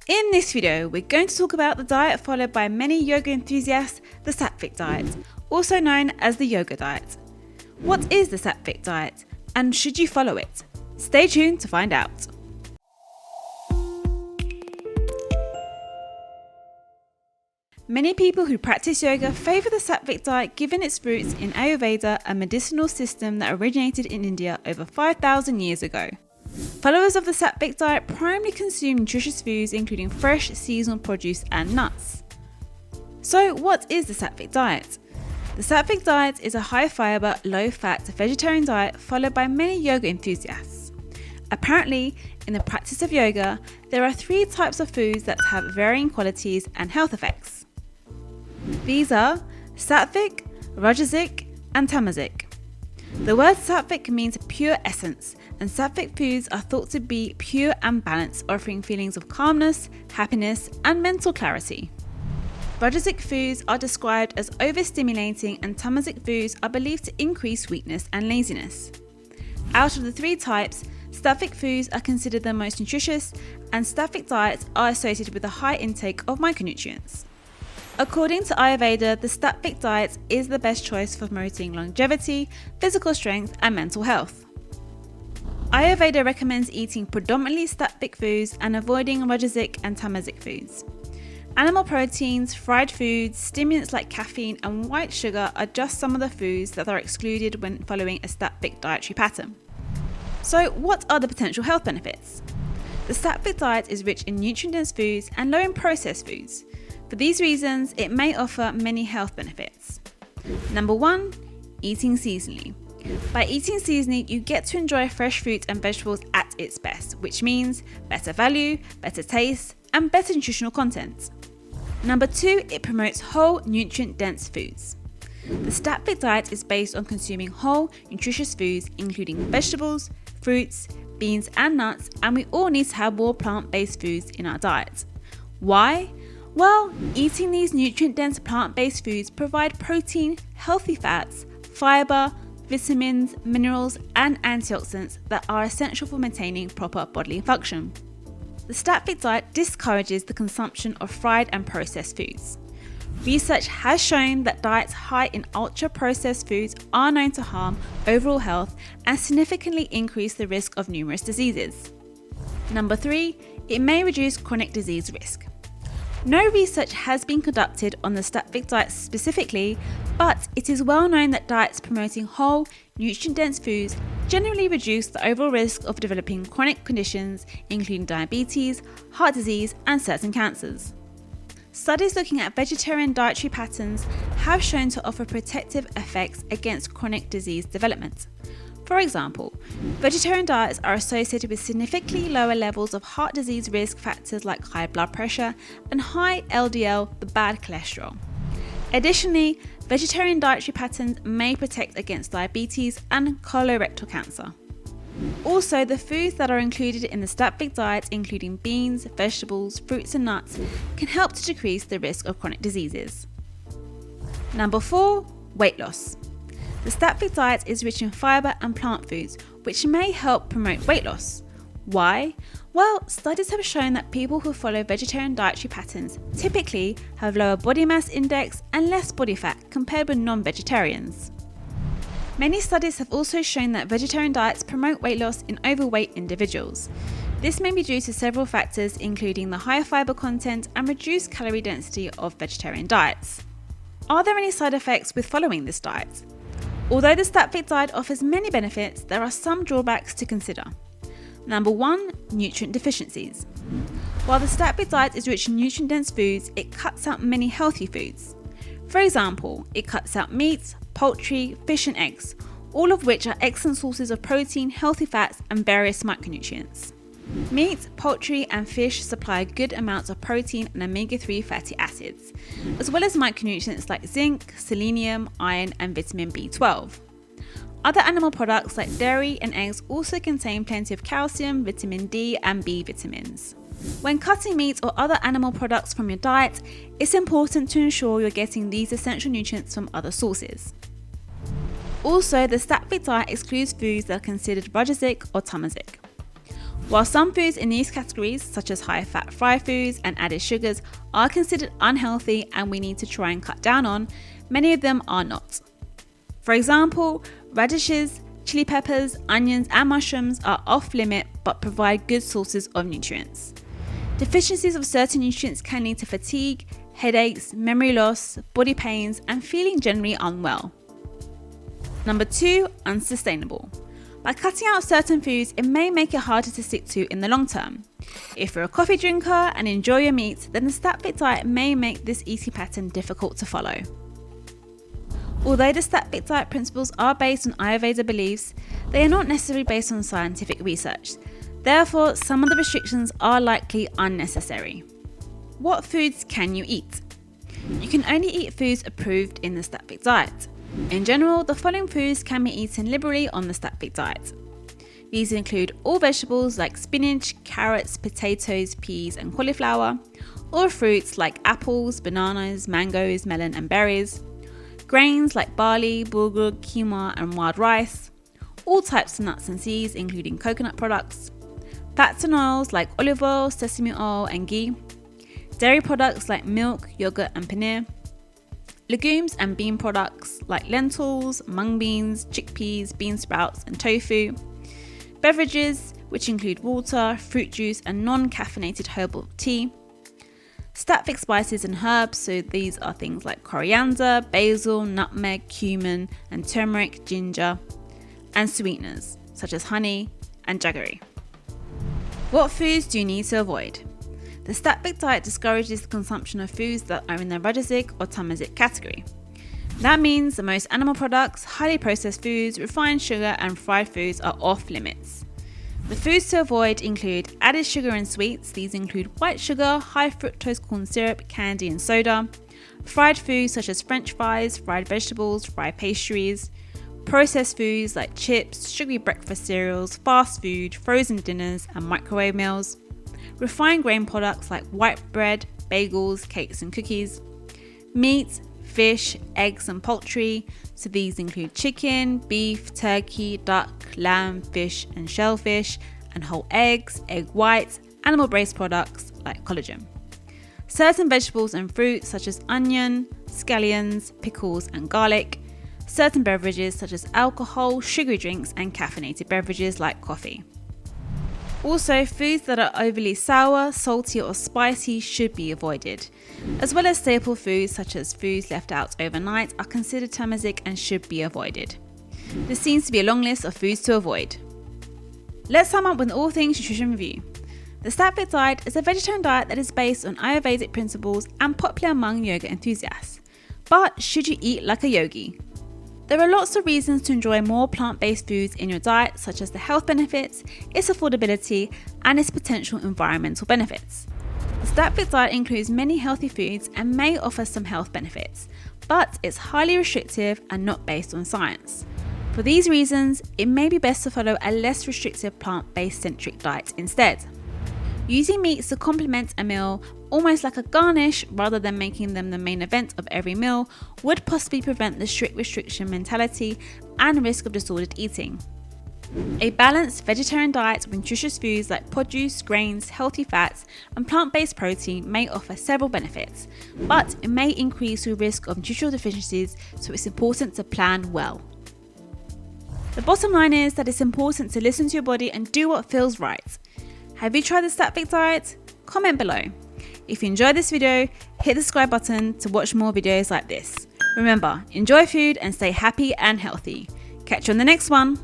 In this video, we're going to talk about the diet followed by many yoga enthusiasts, the Sattvic diet, also known as the yoga diet. What is the Sattvic diet, and should you follow it? Stay tuned to find out. Many people who practice yoga favour the Sattvic diet given its roots in Ayurveda, a medicinal system that originated in India over 5,000 years ago. Followers of the Sattvic diet primarily consume nutritious foods including fresh, seasonal produce and nuts. So what is the Sattvic diet? The Sattvic diet is a high-fibre, low-fat vegetarian diet followed by many yoga enthusiasts. Apparently, in the practice of yoga, there are 3 types of foods that have varying qualities and health effects. These are Sattvic, Rajasic and Tamasic. The word Sattvic means pure essence, and Sattvic foods are thought to be pure and balanced, offering feelings of calmness, happiness and mental clarity. Rajasic foods are described as overstimulating, and Tamasic foods are believed to increase weakness and laziness. Out of the 3 types, Sattvic foods are considered the most nutritious, and Sattvic diets are associated with a high intake of micronutrients. According to Ayurveda, the Sattvic diet is the best choice for promoting longevity, physical strength and mental health. Ayurveda recommends eating predominantly Sattvic foods and avoiding Rajasic and Tamasic foods. Animal proteins, fried foods, stimulants like caffeine and white sugar are just some of the foods that are excluded when following a Sattvic dietary pattern. So what are the potential health benefits? The Sattvic diet is rich in nutrient-dense foods and low in processed foods. For these reasons, it may offer many health benefits. Number 1, eating seasonally. By eating seasonally, you get to enjoy fresh fruits and vegetables at its best, which means better value, better taste, and better nutritional content. Number 2, it promotes whole, nutrient-dense foods. The Sattvic diet is based on consuming whole, nutritious foods, including vegetables, fruits, beans, and nuts, and we all need to have more plant-based foods in our diet. Why? Well, eating these nutrient-dense plant-based foods provide protein, healthy fats, fibre, vitamins, minerals, and antioxidants that are essential for maintaining proper bodily function. The Sattvic diet discourages the consumption of fried and processed foods. Research has shown that diets high in ultra-processed foods are known to harm overall health and significantly increase the risk of numerous diseases. Number 3, it may reduce chronic disease risk. No research has been conducted on the Sattvic diet specifically, but it is well known that diets promoting whole, nutrient-dense foods generally reduce the overall risk of developing chronic conditions, including diabetes, heart disease, and certain cancers. Studies looking at vegetarian dietary patterns have shown to offer protective effects against chronic disease development. For example, vegetarian diets are associated with significantly lower levels of heart disease risk factors like high blood pressure and high LDL, the bad cholesterol. Additionally, vegetarian dietary patterns may protect against diabetes and colorectal cancer. Also, the foods that are included in the Sattvic diet, including beans, vegetables, fruits and nuts, can help to decrease the risk of chronic diseases. Number 4, weight loss. The Sattvic diet is rich in fibre and plant foods, which may help promote weight loss. Why? Well, studies have shown that people who follow vegetarian dietary patterns typically have lower body mass index and less body fat compared with non-vegetarians. Many studies have also shown that vegetarian diets promote weight loss in overweight individuals. This may be due to several factors, including the higher fibre content and reduced calorie density of vegetarian diets. Are there any side effects with following this diet? Although the Sattvic diet offers many benefits, there are some drawbacks to consider. Number 1, nutrient deficiencies. While the Sattvic diet is rich in nutrient-dense foods, it cuts out many healthy foods. For example, it cuts out meat, poultry, fish and eggs, all of which are excellent sources of protein, healthy fats and various micronutrients. Meat, poultry and fish supply good amounts of protein and omega-3 fatty acids, as well as micronutrients like zinc, selenium, iron and vitamin B12. Other animal products like dairy and eggs also contain plenty of calcium, vitamin D and B vitamins. When cutting meat or other animal products from your diet, it's important to ensure you're getting these essential nutrients from other sources. Also, the Sattvic diet excludes foods that are considered Rajasic or Tamasic. While some foods in these categories, such as high-fat fried foods and added sugars, are considered unhealthy and we need to try and cut down on, many of them are not. For example, radishes, chili peppers, onions and mushrooms are off-limit but provide good sources of nutrients. Deficiencies of certain nutrients can lead to fatigue, headaches, memory loss, body pains and feeling generally unwell. Number 2, unsustainable. By cutting out certain foods, it may make it harder to stick to in the long term. If you're a coffee drinker and enjoy your meat, then the Sattvic diet may make this eating pattern difficult to follow. Although the Sattvic diet principles are based on Ayurveda beliefs, they are not necessarily based on scientific research. Therefore, some of the restrictions are likely unnecessary. What foods can you eat? You can only eat foods approved in the Sattvic diet. In general, the following foods can be eaten liberally on the Sattvic diet. These include all vegetables like spinach, carrots, potatoes, peas and cauliflower, all fruits like apples, bananas, mangoes, melon and berries, grains like barley, bulgur, quinoa and wild rice, all types of nuts and seeds including coconut products, fats and oils like olive oil, sesame oil and ghee, dairy products like milk, yogurt and paneer, legumes and bean products like lentils, mung beans, chickpeas, bean sprouts and tofu, beverages which include water, fruit juice and non-caffeinated herbal tea, Sattvic spices and herbs, so these are things like coriander, basil, nutmeg, cumin and turmeric, ginger, and sweeteners such as honey and jaggery. What foods do you need to avoid? The Sattvic diet discourages the consumption of foods that are in the Rajasic or Tamasic category. That means the most animal products, highly processed foods, refined sugar and fried foods are off limits. The foods to avoid include added sugar and sweets. These include white sugar, high fructose corn syrup, candy and soda, fried foods such as french fries, fried vegetables, fried pastries, processed foods like chips, sugary breakfast cereals, fast food, frozen dinners and microwave meals, refined grain products like white bread, bagels, cakes and cookies, meat, fish, eggs and poultry, so these include chicken, beef, turkey, duck, lamb, fish and shellfish, and whole eggs, egg whites, animal-based products like collagen. Certain vegetables and fruits such as onion, scallions, pickles and garlic, certain beverages such as alcohol, sugary drinks and caffeinated beverages like coffee. Also, foods that are overly sour, salty or spicy should be avoided, as well as staple foods such as foods left out overnight are considered tamasic and should be avoided. This seems to be a long list of foods to avoid. Let's sum up with all things nutrition review. The Sattvic diet is a vegetarian diet that is based on Ayurvedic principles and popular among yoga enthusiasts. But should you eat like a yogi? There are lots of reasons to enjoy more plant-based foods in your diet, such as the health benefits, its affordability, and its potential environmental benefits. The Sattvic diet includes many healthy foods and may offer some health benefits, but it's highly restrictive and not based on science. For these reasons, it may be best to follow a less restrictive plant-based centric diet instead. Using meats to complement a meal, almost like a garnish rather than making them the main event of every meal, would possibly prevent the strict restriction mentality and risk of disordered eating. A balanced vegetarian diet with nutritious foods like produce, grains, healthy fats, and plant-based protein may offer several benefits, but it may increase your risk of nutritional deficiencies, so it's important to plan well. The bottom line is that it's important to listen to your body and do what feels right. Have you tried the Sattvic diet? Comment below. If you enjoyed this video, hit the subscribe button to watch more videos like this. Remember, enjoy food and stay happy and healthy. Catch you on the next one.